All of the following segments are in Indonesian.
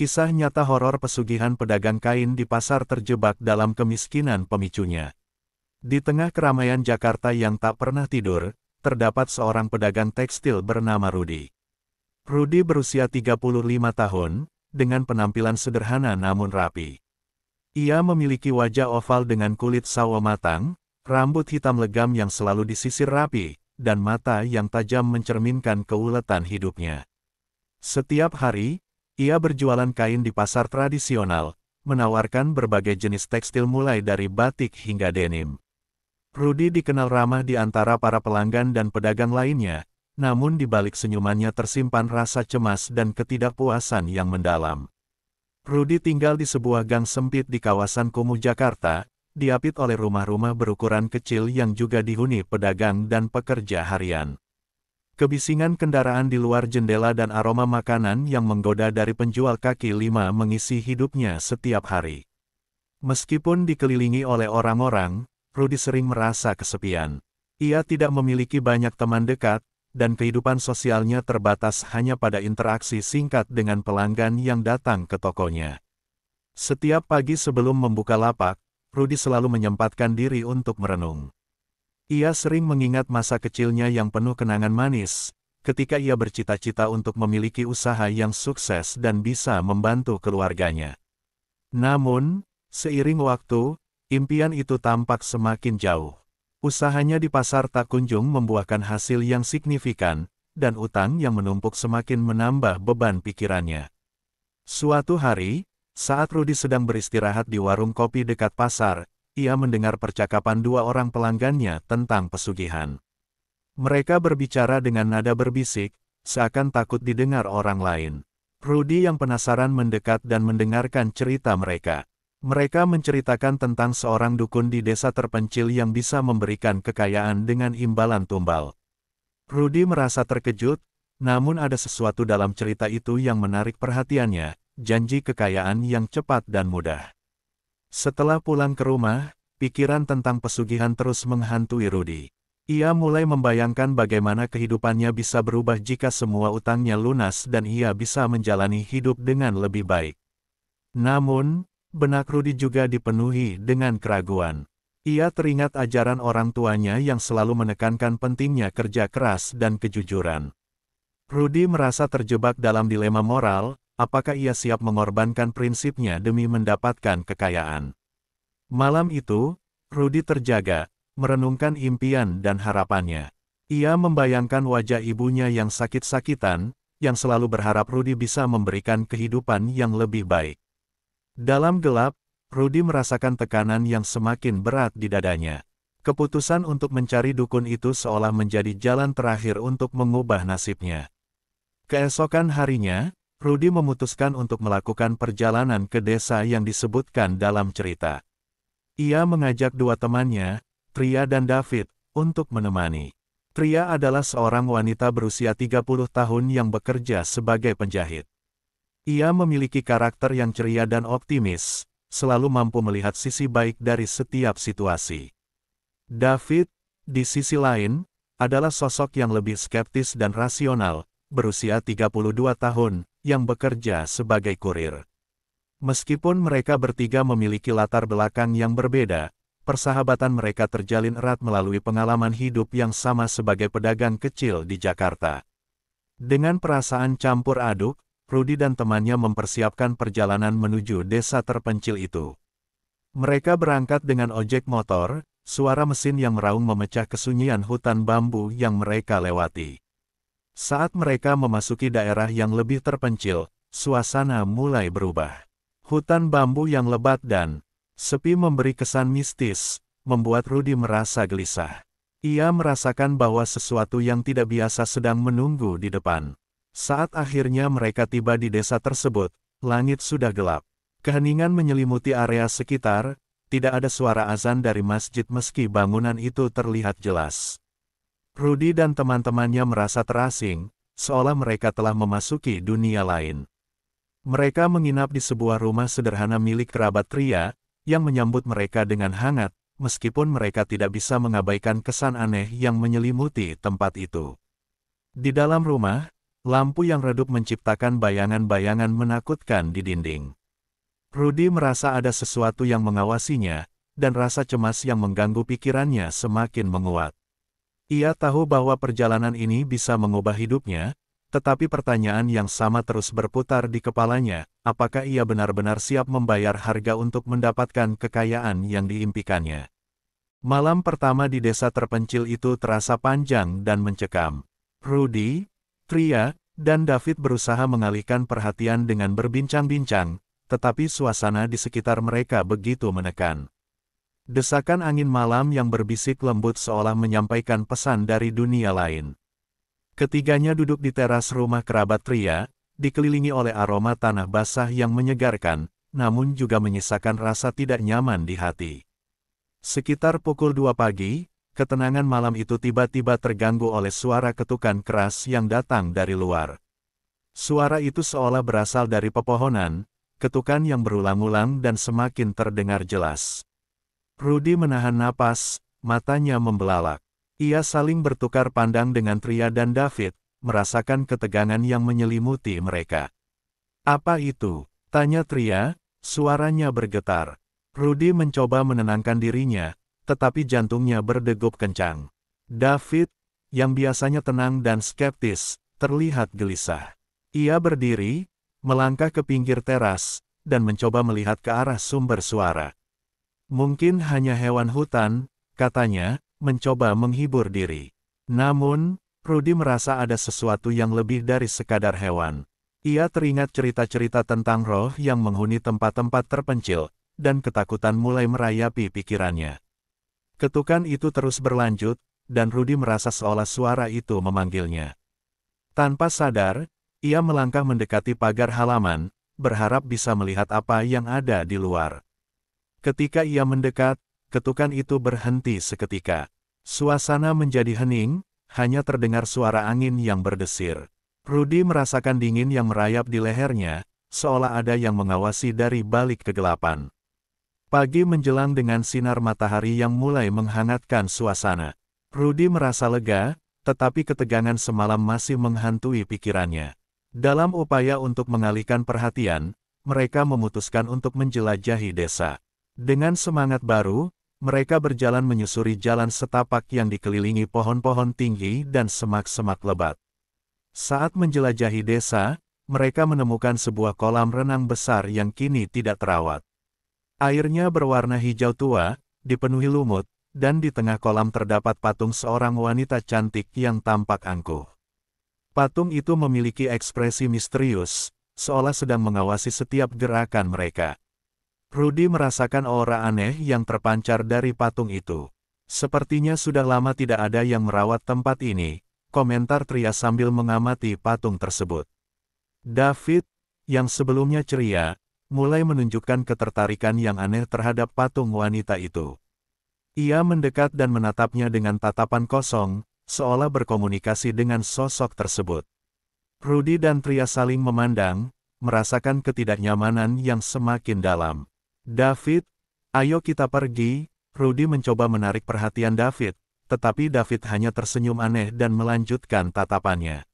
Kisah nyata horor pesugihan pedagang kain di pasar terjebak dalam kemiskinan pemicunya. Di tengah keramaian Jakarta yang tak pernah tidur, terdapat seorang pedagang tekstil bernama Rudy. Rudy berusia 35 tahun, dengan penampilan sederhana namun rapi. Ia memiliki wajah oval dengan kulit sawo matang, rambut hitam legam yang selalu disisir rapi, dan mata yang tajam mencerminkan keuletan hidupnya. Setiap hari, ia berjualan kain di pasar tradisional, menawarkan berbagai jenis tekstil mulai dari batik hingga denim. Rudy dikenal ramah di antara para pelanggan dan pedagang lainnya, namun di balik senyumannya tersimpan rasa cemas dan ketidakpuasan yang mendalam. Rudy tinggal di sebuah gang sempit di kawasan Kumuh, Jakarta, diapit oleh rumah-rumah berukuran kecil yang juga dihuni pedagang dan pekerja harian. Kebisingan kendaraan di luar jendela dan aroma makanan yang menggoda dari penjual kaki lima mengisi hidupnya setiap hari. Meskipun dikelilingi oleh orang-orang, Rudy sering merasa kesepian. Ia tidak memiliki banyak teman dekat, dan kehidupan sosialnya terbatas hanya pada interaksi singkat dengan pelanggan yang datang ke tokonya. Setiap pagi sebelum membuka lapak, Rudy selalu menyempatkan diri untuk merenung. Ia sering mengingat masa kecilnya yang penuh kenangan manis, ketika ia bercita-cita untuk memiliki usaha yang sukses dan bisa membantu keluarganya. Namun, seiring waktu, impian itu tampak semakin jauh. Usahanya di pasar tak kunjung membuahkan hasil yang signifikan, dan utang yang menumpuk semakin menambah beban pikirannya. Suatu hari, saat Rudy sedang beristirahat di warung kopi dekat pasar, ia mendengar percakapan dua orang pelanggannya tentang pesugihan. Mereka berbicara dengan nada berbisik, seakan takut didengar orang lain. Rudy yang penasaran mendekat dan mendengarkan cerita mereka. Mereka menceritakan tentang seorang dukun di desa terpencil yang bisa memberikan kekayaan dengan imbalan tumbal. Rudy merasa terkejut, namun ada sesuatu dalam cerita itu yang menarik perhatiannya, janji kekayaan yang cepat dan mudah. Setelah pulang ke rumah, pikiran tentang pesugihan terus menghantui Rudy. Ia mulai membayangkan bagaimana kehidupannya bisa berubah jika semua utangnya lunas dan ia bisa menjalani hidup dengan lebih baik. Namun, benak Rudy juga dipenuhi dengan keraguan. Ia teringat ajaran orang tuanya yang selalu menekankan pentingnya kerja keras dan kejujuran. Rudy merasa terjebak dalam dilema moral. Apakah ia siap mengorbankan prinsipnya demi mendapatkan kekayaan? Malam itu, Rudy terjaga, merenungkan impian dan harapannya. Ia membayangkan wajah ibunya yang sakit-sakitan, yang selalu berharap Rudy bisa memberikan kehidupan yang lebih baik. Dalam gelap, Rudy merasakan tekanan yang semakin berat di dadanya. Keputusan untuk mencari dukun itu seolah menjadi jalan terakhir untuk mengubah nasibnya. Keesokan harinya, Rudy memutuskan untuk melakukan perjalanan ke desa yang disebutkan dalam cerita. Ia mengajak dua temannya, Tria dan David, untuk menemani. Tria adalah seorang wanita berusia 30 tahun yang bekerja sebagai penjahit. Ia memiliki karakter yang ceria dan optimis, selalu mampu melihat sisi baik dari setiap situasi. David, di sisi lain, adalah sosok yang lebih skeptis dan rasional, berusia 32 tahun, yang bekerja sebagai kurir. Meskipun mereka bertiga memiliki latar belakang yang berbeda, persahabatan mereka terjalin erat melalui pengalaman hidup yang sama sebagai pedagang kecil di Jakarta. Dengan perasaan campur aduk, Rudy dan temannya mempersiapkan perjalanan menuju desa terpencil itu. Mereka berangkat dengan ojek motor, suara mesin yang meraung memecah kesunyian hutan bambu yang mereka lewati. Saat mereka memasuki daerah yang lebih terpencil, suasana mulai berubah. Hutan bambu yang lebat dan sepi memberi kesan mistis, membuat Rudy merasa gelisah. Ia merasakan bahwa sesuatu yang tidak biasa sedang menunggu di depan. Saat akhirnya mereka tiba di desa tersebut, langit sudah gelap. Keheningan menyelimuti area sekitar, tidak ada suara azan dari masjid meski bangunan itu terlihat jelas. Rudy dan teman-temannya merasa terasing, seolah mereka telah memasuki dunia lain. Mereka menginap di sebuah rumah sederhana milik kerabat Tria, yang menyambut mereka dengan hangat, meskipun mereka tidak bisa mengabaikan kesan aneh yang menyelimuti tempat itu. Di dalam rumah, Lampu yang redup menciptakan bayangan-bayangan menakutkan di dinding. Rudy merasa ada sesuatu yang mengawasinya, dan rasa cemas yang mengganggu pikirannya semakin menguat. Ia tahu bahwa perjalanan ini bisa mengubah hidupnya, tetapi pertanyaan yang sama terus berputar di kepalanya, apakah ia benar-benar siap membayar harga untuk mendapatkan kekayaan yang diimpikannya. Malam pertama di desa terpencil itu terasa panjang dan mencekam. Rudy, Tria, dan David berusaha mengalihkan perhatian dengan berbincang-bincang, tetapi suasana di sekitar mereka begitu menekan. Desakan angin malam yang berbisik lembut seolah menyampaikan pesan dari dunia lain. Ketiganya duduk di teras rumah kerabat Tria, dikelilingi oleh aroma tanah basah yang menyegarkan, namun juga menyisakan rasa tidak nyaman di hati. Sekitar pukul 2 pagi, ketenangan malam itu tiba-tiba terganggu oleh suara ketukan keras yang datang dari luar. Suara itu seolah berasal dari pepohonan, ketukan yang berulang-ulang dan semakin terdengar jelas. Rudy menahan napas, matanya membelalak. Ia saling bertukar pandang dengan Tria dan David, merasakan ketegangan yang menyelimuti mereka. "Apa itu?" tanya Tria, suaranya bergetar. Rudy mencoba menenangkan dirinya, tetapi jantungnya berdegup kencang. David, yang biasanya tenang dan skeptis, terlihat gelisah. Ia berdiri, melangkah ke pinggir teras, dan mencoba melihat ke arah sumber suara. "Mungkin hanya hewan hutan," katanya, mencoba menghibur diri. Namun, Rudy merasa ada sesuatu yang lebih dari sekadar hewan. Ia teringat cerita-cerita tentang roh yang menghuni tempat-tempat terpencil, dan ketakutan mulai merayapi pikirannya. Ketukan itu terus berlanjut, dan Rudy merasa seolah suara itu memanggilnya. Tanpa sadar, ia melangkah mendekati pagar halaman, berharap bisa melihat apa yang ada di luar. Ketika ia mendekat, ketukan itu berhenti seketika. Suasana menjadi hening, hanya terdengar suara angin yang berdesir. Rudy merasakan dingin yang merayap di lehernya, seolah ada yang mengawasi dari balik kegelapan. Pagi menjelang dengan sinar matahari yang mulai menghangatkan suasana. Rudy merasa lega, tetapi ketegangan semalam masih menghantui pikirannya. Dalam upaya untuk mengalihkan perhatian, mereka memutuskan untuk menjelajahi desa. Dengan semangat baru, mereka berjalan menyusuri jalan setapak yang dikelilingi pohon-pohon tinggi dan semak-semak lebat. Saat menjelajahi desa, mereka menemukan sebuah kolam renang besar yang kini tidak terawat. Airnya berwarna hijau tua, dipenuhi lumut, dan di tengah kolam terdapat patung seorang wanita cantik yang tampak angkuh. Patung itu memiliki ekspresi misterius, seolah sedang mengawasi setiap gerakan mereka. Rudy merasakan aura aneh yang terpancar dari patung itu. "Sepertinya sudah lama tidak ada yang merawat tempat ini," komentar Tria sambil mengamati patung tersebut. David, yang sebelumnya ceria, mulai menunjukkan ketertarikan yang aneh terhadap patung wanita itu. Ia mendekat dan menatapnya dengan tatapan kosong, seolah berkomunikasi dengan sosok tersebut. Rudy dan Tria saling memandang, merasakan ketidaknyamanan yang semakin dalam. "David, ayo kita pergi." Rudy mencoba menarik perhatian David, tetapi David hanya tersenyum aneh dan melanjutkan tatapannya.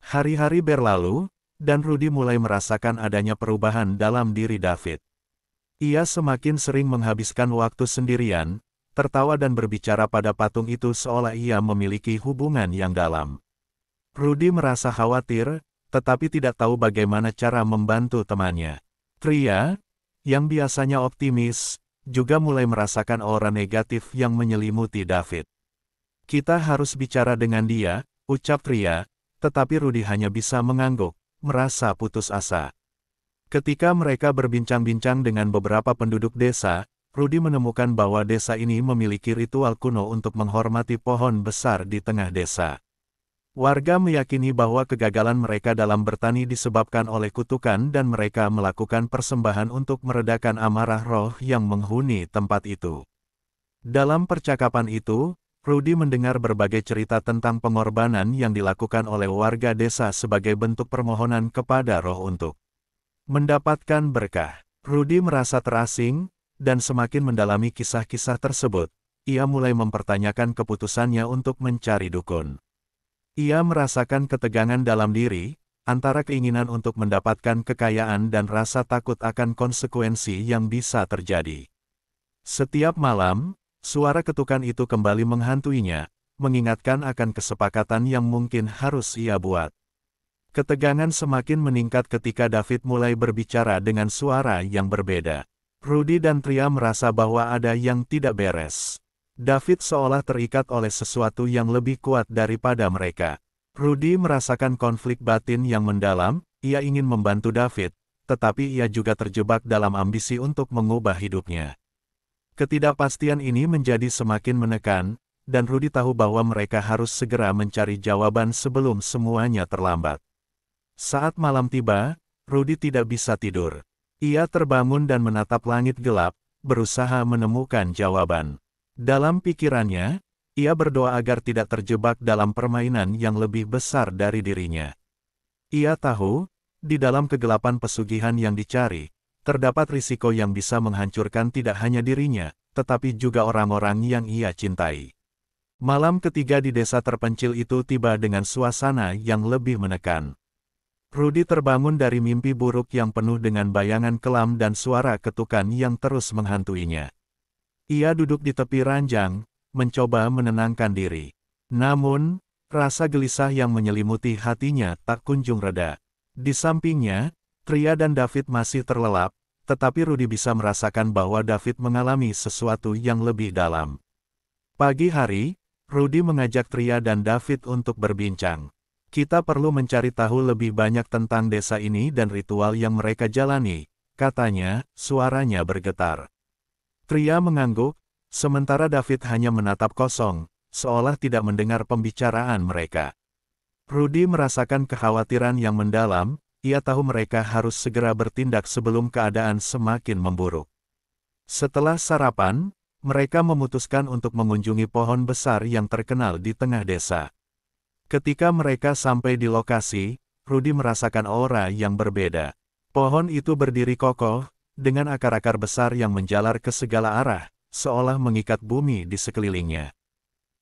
Hari-hari berlalu, dan Rudy mulai merasakan adanya perubahan dalam diri David. Ia semakin sering menghabiskan waktu sendirian, tertawa dan berbicara pada patung itu seolah ia memiliki hubungan yang dalam. Rudy merasa khawatir, tetapi tidak tahu bagaimana cara membantu temannya. Tria, yang biasanya optimis, juga mulai merasakan aura negatif yang menyelimuti David. "Kita harus bicara dengan dia," ucap Tria, tetapi Rudy hanya bisa mengangguk, merasa putus asa. Ketika mereka berbincang-bincang dengan beberapa penduduk desa, Rudy menemukan bahwa desa ini memiliki ritual kuno untuk menghormati pohon besar di tengah desa. Warga meyakini bahwa kegagalan mereka dalam bertani disebabkan oleh kutukan dan mereka melakukan persembahan untuk meredakan amarah roh yang menghuni tempat itu. Dalam percakapan itu, Rudy mendengar berbagai cerita tentang pengorbanan yang dilakukan oleh warga desa sebagai bentuk permohonan kepada roh untuk mendapatkan berkah. Rudy merasa terasing, dan semakin mendalami kisah-kisah tersebut, ia mulai mempertanyakan keputusannya untuk mencari dukun. Ia merasakan ketegangan dalam diri, antara keinginan untuk mendapatkan kekayaan dan rasa takut akan konsekuensi yang bisa terjadi. Setiap malam, suara ketukan itu kembali menghantuinya, mengingatkan akan kesepakatan yang mungkin harus ia buat. Ketegangan semakin meningkat ketika David mulai berbicara dengan suara yang berbeda. Rudy dan Tria merasa bahwa ada yang tidak beres. David seolah terikat oleh sesuatu yang lebih kuat daripada mereka. Rudy merasakan konflik batin yang mendalam, ia ingin membantu David, tetapi ia juga terjebak dalam ambisi untuk mengubah hidupnya. Ketidakpastian ini menjadi semakin menekan, dan Rudy tahu bahwa mereka harus segera mencari jawaban sebelum semuanya terlambat. Saat malam tiba, Rudy tidak bisa tidur. Ia terbangun dan menatap langit gelap, berusaha menemukan jawaban. Dalam pikirannya, ia berdoa agar tidak terjebak dalam permainan yang lebih besar dari dirinya. Ia tahu, di dalam kegelapan pesugihan yang dicari, terdapat risiko yang bisa menghancurkan tidak hanya dirinya, tetapi juga orang-orang yang ia cintai. Malam ketiga di desa terpencil itu tiba dengan suasana yang lebih menekan. Rudy terbangun dari mimpi buruk yang penuh dengan bayangan kelam dan suara ketukan yang terus menghantuinya. Ia duduk di tepi ranjang, mencoba menenangkan diri. Namun, rasa gelisah yang menyelimuti hatinya tak kunjung reda. Di sampingnya, Tria dan David masih terlelap, tetapi Rudy bisa merasakan bahwa David mengalami sesuatu yang lebih dalam. Pagi hari, Rudy mengajak Tria dan David untuk berbincang. Kita perlu mencari tahu lebih banyak tentang desa ini dan ritual yang mereka jalani, katanya, suaranya bergetar. Tria mengangguk, sementara David hanya menatap kosong, seolah tidak mendengar pembicaraan mereka. Rudy merasakan kekhawatiran yang mendalam, ia tahu mereka harus segera bertindak sebelum keadaan semakin memburuk. Setelah sarapan, mereka memutuskan untuk mengunjungi pohon besar yang terkenal di tengah desa. Ketika mereka sampai di lokasi, Rudy merasakan aura yang berbeda. Pohon itu berdiri kokoh, dengan akar-akar besar yang menjalar ke segala arah, seolah mengikat bumi di sekelilingnya.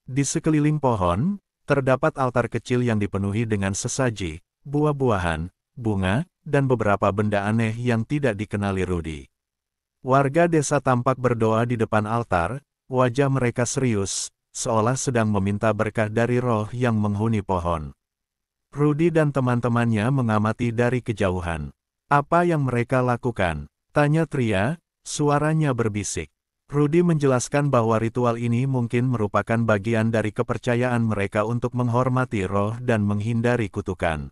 Di sekeliling pohon, terdapat altar kecil yang dipenuhi dengan sesaji, buah-buahan, bunga, dan beberapa benda aneh yang tidak dikenali Rudy. Warga desa tampak berdoa di depan altar, wajah mereka serius, seolah sedang meminta berkah dari roh yang menghuni pohon. Rudy dan teman-temannya mengamati dari kejauhan. Apa yang mereka lakukan? Tanya Tria, suaranya berbisik. Rudy menjelaskan bahwa ritual ini mungkin merupakan bagian dari kepercayaan mereka untuk menghormati roh dan menghindari kutukan.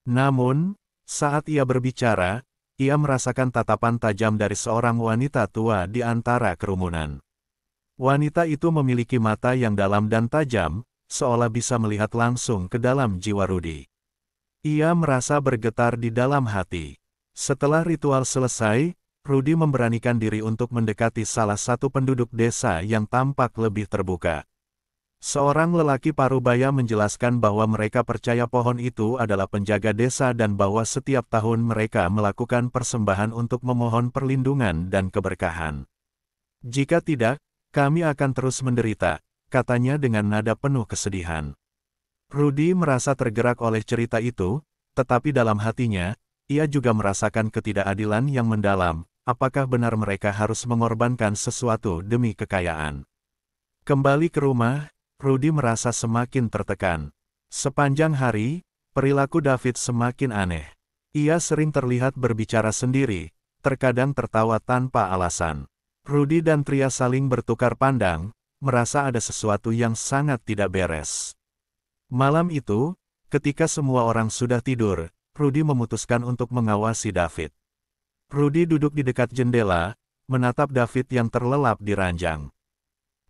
Namun, saat ia berbicara, ia merasakan tatapan tajam dari seorang wanita tua di antara kerumunan. Wanita itu memiliki mata yang dalam dan tajam, seolah bisa melihat langsung ke dalam jiwa Rudy. Ia merasa bergetar di dalam hati. Setelah ritual selesai, Rudy memberanikan diri untuk mendekati salah satu penduduk desa yang tampak lebih terbuka. Seorang lelaki parubaya menjelaskan bahwa mereka percaya pohon itu adalah penjaga desa dan bahwa setiap tahun mereka melakukan persembahan untuk memohon perlindungan dan keberkahan. Jika tidak, kami akan terus menderita, katanya dengan nada penuh kesedihan. Rudy merasa tergerak oleh cerita itu, tetapi dalam hatinya, ia juga merasakan ketidakadilan yang mendalam, apakah benar mereka harus mengorbankan sesuatu demi kekayaan. Kembali ke rumah, Rudy merasa semakin tertekan. Sepanjang hari, perilaku David semakin aneh. Ia sering terlihat berbicara sendiri, terkadang tertawa tanpa alasan. Rudy dan Tria saling bertukar pandang, merasa ada sesuatu yang sangat tidak beres. Malam itu, ketika semua orang sudah tidur, Rudy memutuskan untuk mengawasi David. Rudy duduk di dekat jendela, menatap David yang terlelap di ranjang.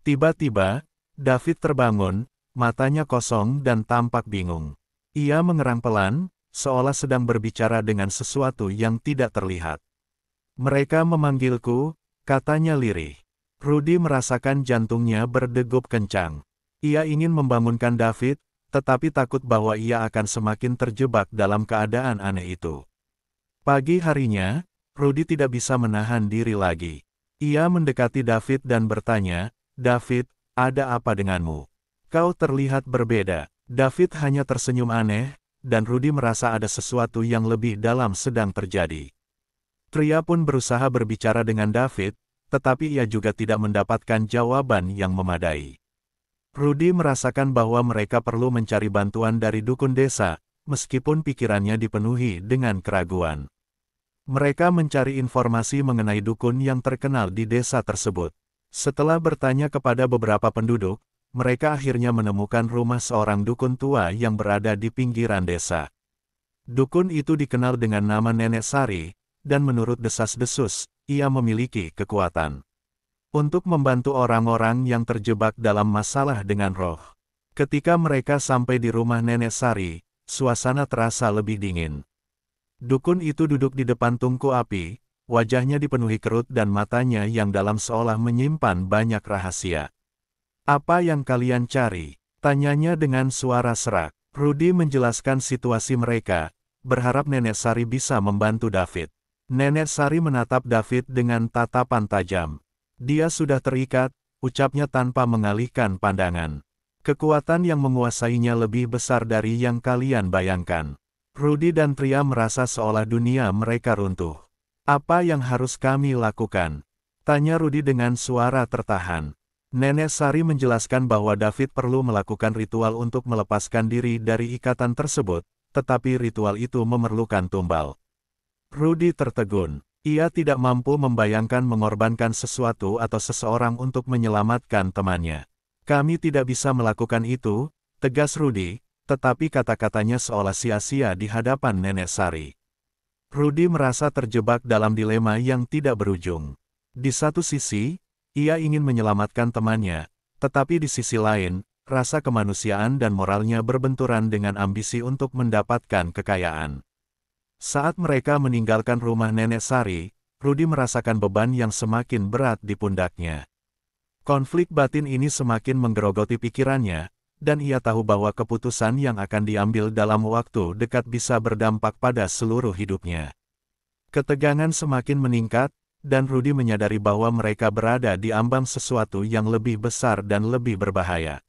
Tiba-tiba, David terbangun, matanya kosong dan tampak bingung. Ia mengerang pelan, seolah sedang berbicara dengan sesuatu yang tidak terlihat. Mereka memanggilku, katanya lirih. Rudy merasakan jantungnya berdegup kencang. Ia ingin membangunkan David, tetapi takut bahwa ia akan semakin terjebak dalam keadaan aneh itu. Pagi harinya, Rudy tidak bisa menahan diri lagi. Ia mendekati David dan bertanya, "David, ada apa denganmu? Kau terlihat berbeda." David hanya tersenyum aneh, dan Rudy merasa ada sesuatu yang lebih dalam sedang terjadi. Tria pun berusaha berbicara dengan David, tetapi ia juga tidak mendapatkan jawaban yang memadai. Rudy merasakan bahwa mereka perlu mencari bantuan dari dukun desa, meskipun pikirannya dipenuhi dengan keraguan. Mereka mencari informasi mengenai dukun yang terkenal di desa tersebut. Setelah bertanya kepada beberapa penduduk, mereka akhirnya menemukan rumah seorang dukun tua yang berada di pinggiran desa. Dukun itu dikenal dengan nama Nenek Sari, dan menurut desas-desus, ia memiliki kekuatan untuk membantu orang-orang yang terjebak dalam masalah dengan roh. Ketika mereka sampai di rumah Nenek Sari, suasana terasa lebih dingin. Dukun itu duduk di depan tungku api, wajahnya dipenuhi kerut dan matanya yang dalam seolah menyimpan banyak rahasia. "Apa yang kalian cari?" tanyanya dengan suara serak. Rudy menjelaskan situasi mereka, berharap Nenek Sari bisa membantu David. Nenek Sari menatap David dengan tatapan tajam. "Dia sudah terikat," ucapnya tanpa mengalihkan pandangan. "Kekuatan yang menguasainya lebih besar dari yang kalian bayangkan." Rudy dan Tria merasa seolah dunia mereka runtuh. "Apa yang harus kami lakukan?" tanya Rudy dengan suara tertahan. Nenek Sari menjelaskan bahwa David perlu melakukan ritual untuk melepaskan diri dari ikatan tersebut, tetapi ritual itu memerlukan tumbal. Rudy tertegun. Ia tidak mampu membayangkan mengorbankan sesuatu atau seseorang untuk menyelamatkan temannya. "Kami tidak bisa melakukan itu," tegas Rudy, tetapi kata-katanya seolah sia-sia di hadapan Nenek Sari. Rudy merasa terjebak dalam dilema yang tidak berujung. Di satu sisi, ia ingin menyelamatkan temannya, tetapi di sisi lain, rasa kemanusiaan dan moralnya berbenturan dengan ambisi untuk mendapatkan kekayaan. Saat mereka meninggalkan rumah Nenek Sari, Rudy merasakan beban yang semakin berat di pundaknya. Konflik batin ini semakin menggerogoti pikirannya, dan ia tahu bahwa keputusan yang akan diambil dalam waktu dekat bisa berdampak pada seluruh hidupnya. Ketegangan semakin meningkat, dan Rudy menyadari bahwa mereka berada di ambang sesuatu yang lebih besar dan lebih berbahaya.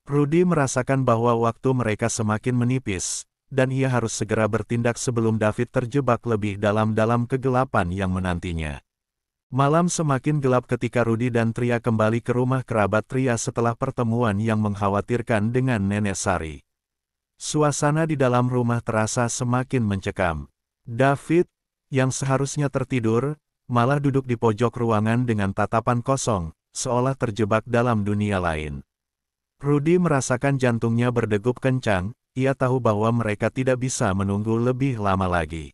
Rudy merasakan bahwa waktu mereka semakin menipis, dan ia harus segera bertindak sebelum David terjebak lebih dalam kegelapan yang menantinya. Malam semakin gelap ketika Rudy dan Tria kembali ke rumah kerabat Tria setelah pertemuan yang mengkhawatirkan dengan Nenek Sari. Suasana di dalam rumah terasa semakin mencekam. David, yang seharusnya tertidur, malah duduk di pojok ruangan dengan tatapan kosong, seolah terjebak dalam dunia lain. Rudy merasakan jantungnya berdegup kencang. Ia tahu bahwa mereka tidak bisa menunggu lebih lama lagi.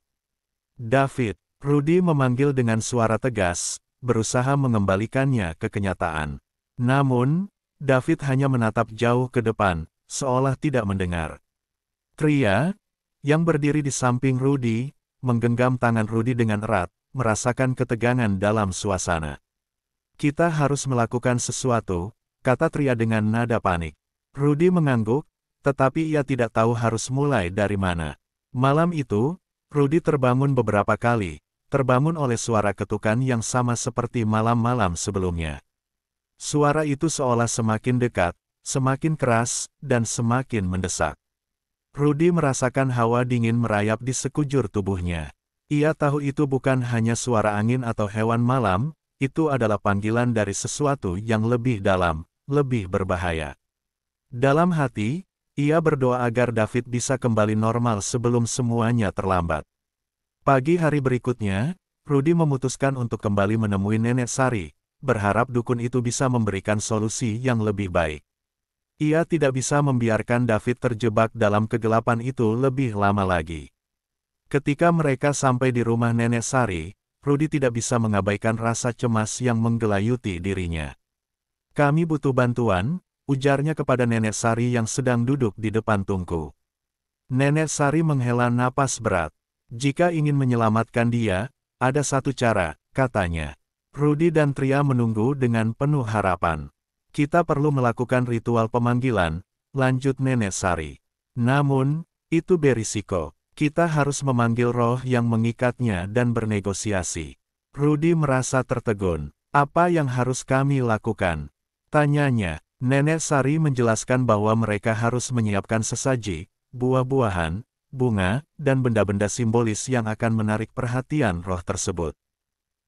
"David," Rudy memanggil dengan suara tegas, berusaha mengembalikannya ke kenyataan. Namun, David hanya menatap jauh ke depan, seolah tidak mendengar. Tria, yang berdiri di samping Rudy, menggenggam tangan Rudy dengan erat, merasakan ketegangan dalam suasana. "Kita harus melakukan sesuatu," kata Tria dengan nada panik. Rudy mengangguk, tetapi ia tidak tahu harus mulai dari mana. Malam itu, Rudy terbangun beberapa kali, terbangun oleh suara ketukan yang sama seperti malam-malam sebelumnya. Suara itu seolah semakin dekat, semakin keras, dan semakin mendesak. Rudy merasakan hawa dingin merayap di sekujur tubuhnya. Ia tahu itu bukan hanya suara angin atau hewan malam, itu adalah panggilan dari sesuatu yang lebih dalam, lebih berbahaya. Dalam hati, ia berdoa agar David bisa kembali normal sebelum semuanya terlambat. Pagi hari berikutnya, Rudy memutuskan untuk kembali menemui Nenek Sari, berharap dukun itu bisa memberikan solusi yang lebih baik. Ia tidak bisa membiarkan David terjebak dalam kegelapan itu lebih lama lagi. Ketika mereka sampai di rumah Nenek Sari, Rudy tidak bisa mengabaikan rasa cemas yang menggelayuti dirinya. "Kami butuh bantuan," ujarnya kepada Nenek Sari yang sedang duduk di depan tungku. Nenek Sari menghela napas berat. "Jika ingin menyelamatkan dia, ada satu cara," katanya. Rudy dan Tria menunggu dengan penuh harapan. "Kita perlu melakukan ritual pemanggilan," lanjut Nenek Sari. "Namun, itu berisiko. Kita harus memanggil roh yang mengikatnya dan bernegosiasi." Rudy merasa tertegun. "Apa yang harus kami lakukan?" tanyanya. Nenek Sari menjelaskan bahwa mereka harus menyiapkan sesaji, buah-buahan, bunga, dan benda-benda simbolis yang akan menarik perhatian roh tersebut.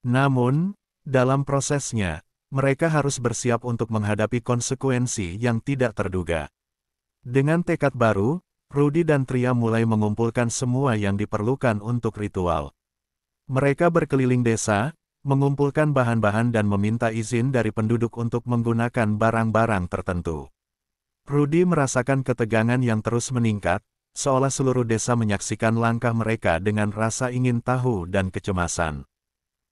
Namun, dalam prosesnya, mereka harus bersiap untuk menghadapi konsekuensi yang tidak terduga. Dengan tekad baru, Rudy dan Tria mulai mengumpulkan semua yang diperlukan untuk ritual. Mereka berkeliling desa, mengumpulkan bahan-bahan dan meminta izin dari penduduk untuk menggunakan barang-barang tertentu. Rudy merasakan ketegangan yang terus meningkat, seolah seluruh desa menyaksikan langkah mereka dengan rasa ingin tahu dan kecemasan.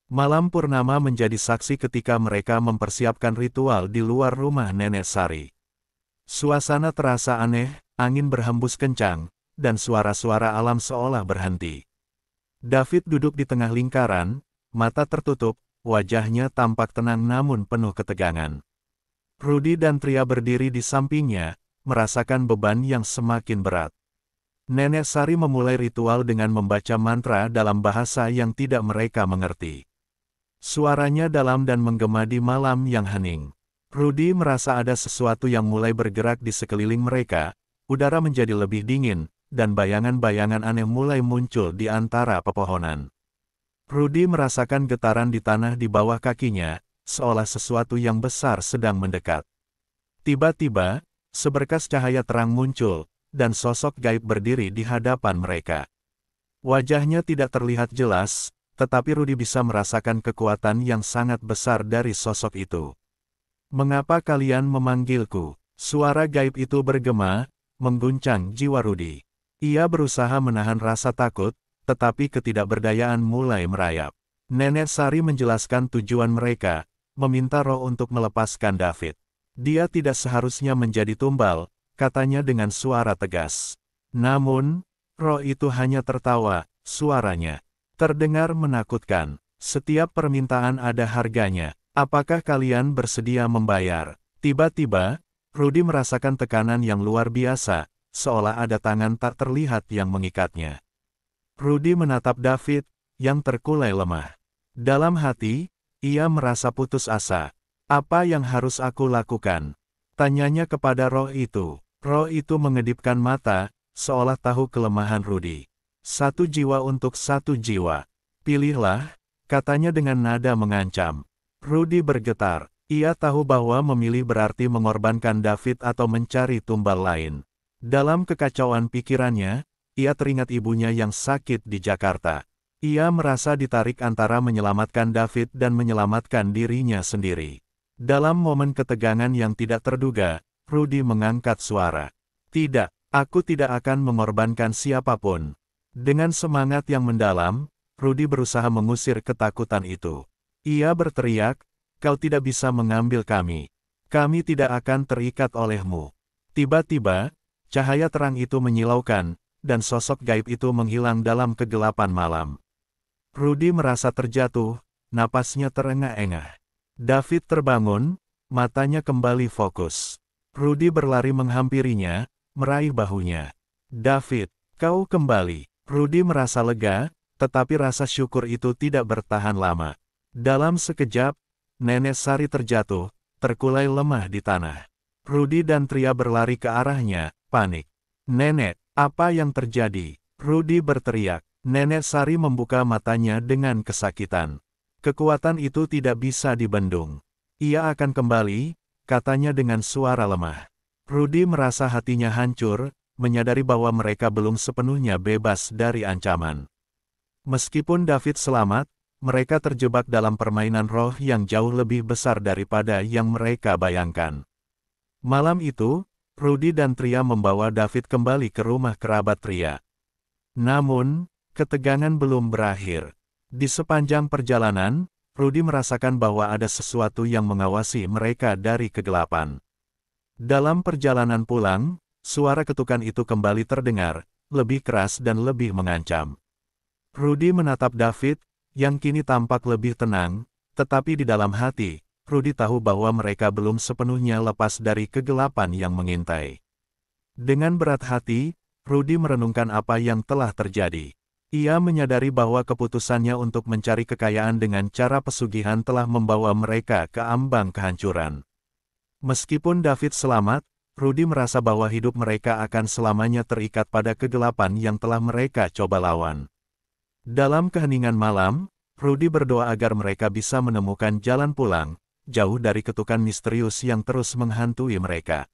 Malam purnama menjadi saksi ketika mereka mempersiapkan ritual di luar rumah Nenek Sari. Suasana terasa aneh, angin berhembus kencang, dan suara-suara alam seolah berhenti. David duduk di tengah lingkaran, mata tertutup, wajahnya tampak tenang namun penuh ketegangan. Rudy dan Tria berdiri di sampingnya, merasakan beban yang semakin berat. Nenek Sari memulai ritual dengan membaca mantra dalam bahasa yang tidak mereka mengerti. Suaranya dalam dan menggema di malam yang hening. Rudy merasa ada sesuatu yang mulai bergerak di sekeliling mereka, udara menjadi lebih dingin, dan bayangan-bayangan aneh mulai muncul di antara pepohonan. Rudy merasakan getaran di tanah di bawah kakinya, seolah sesuatu yang besar sedang mendekat. Tiba-tiba, seberkas cahaya terang muncul, dan sosok gaib berdiri di hadapan mereka. Wajahnya tidak terlihat jelas, tetapi Rudy bisa merasakan kekuatan yang sangat besar dari sosok itu. "Mengapa kalian memanggilku?" Suara gaib itu bergema, mengguncang jiwa Rudy. Ia berusaha menahan rasa takut, tetapi ketidakberdayaan mulai merayap. Nenek Sari menjelaskan tujuan mereka, meminta roh untuk melepaskan David. "Dia tidak seharusnya menjadi tumbal," katanya dengan suara tegas. Namun, roh itu hanya tertawa, suaranya terdengar menakutkan. "Setiap permintaan ada harganya. Apakah kalian bersedia membayar?" Tiba-tiba, Rudy merasakan tekanan yang luar biasa, seolah ada tangan tak terlihat yang mengikatnya. Rudy menatap David, yang terkulai lemah. Dalam hati, ia merasa putus asa. "Apa yang harus aku lakukan?" tanyanya kepada roh itu. Roh itu mengedipkan mata, seolah tahu kelemahan Rudy. "Satu jiwa untuk satu jiwa. Pilihlah," katanya dengan nada mengancam. Rudy bergetar. Ia tahu bahwa memilih berarti mengorbankan David atau mencari tumbal lain. Dalam kekacauan pikirannya, ia teringat ibunya yang sakit di Jakarta. Ia merasa ditarik antara menyelamatkan David dan menyelamatkan dirinya sendiri. Dalam momen ketegangan yang tidak terduga, Rudy mengangkat suara. "Tidak, aku tidak akan mengorbankan siapapun." Dengan semangat yang mendalam, Rudy berusaha mengusir ketakutan itu. Ia berteriak, "Kau tidak bisa mengambil kami. Kami tidak akan terikat olehmu." Tiba-tiba, cahaya terang itu menyilaukan, dan sosok gaib itu menghilang dalam kegelapan malam. Rudy merasa terjatuh, napasnya terengah-engah. David terbangun, matanya kembali fokus. Rudy berlari menghampirinya, meraih bahunya. "David, kau kembali." Rudy merasa lega, tetapi rasa syukur itu tidak bertahan lama. Dalam sekejap, Nenek Sari terjatuh, terkulai lemah di tanah. Rudy dan Tria berlari ke arahnya, panik. "Nenek, apa yang terjadi?" Rudy berteriak. Nenek Sari membuka matanya dengan kesakitan. "Kekuatan itu tidak bisa dibendung. Ia akan kembali," katanya dengan suara lemah. Rudy merasa hatinya hancur, menyadari bahwa mereka belum sepenuhnya bebas dari ancaman. Meskipun David selamat, mereka terjebak dalam permainan roh yang jauh lebih besar daripada yang mereka bayangkan. Malam itu, Rudy dan Tria membawa David kembali ke rumah kerabat Tria. Namun, ketegangan belum berakhir. Di sepanjang perjalanan, Rudy merasakan bahwa ada sesuatu yang mengawasi mereka dari kegelapan. Dalam perjalanan pulang, suara ketukan itu kembali terdengar, lebih keras dan lebih mengancam. Rudy menatap David, yang kini tampak lebih tenang, tetapi di dalam hati, Rudy tahu bahwa mereka belum sepenuhnya lepas dari kegelapan yang mengintai. Dengan berat hati, Rudy merenungkan apa yang telah terjadi. Ia menyadari bahwa keputusannya untuk mencari kekayaan dengan cara pesugihan telah membawa mereka ke ambang kehancuran. Meskipun David selamat, Rudy merasa bahwa hidup mereka akan selamanya terikat pada kegelapan yang telah mereka coba lawan. Dalam keheningan malam, Rudy berdoa agar mereka bisa menemukan jalan pulang, jauh dari ketukan misterius yang terus menghantui mereka.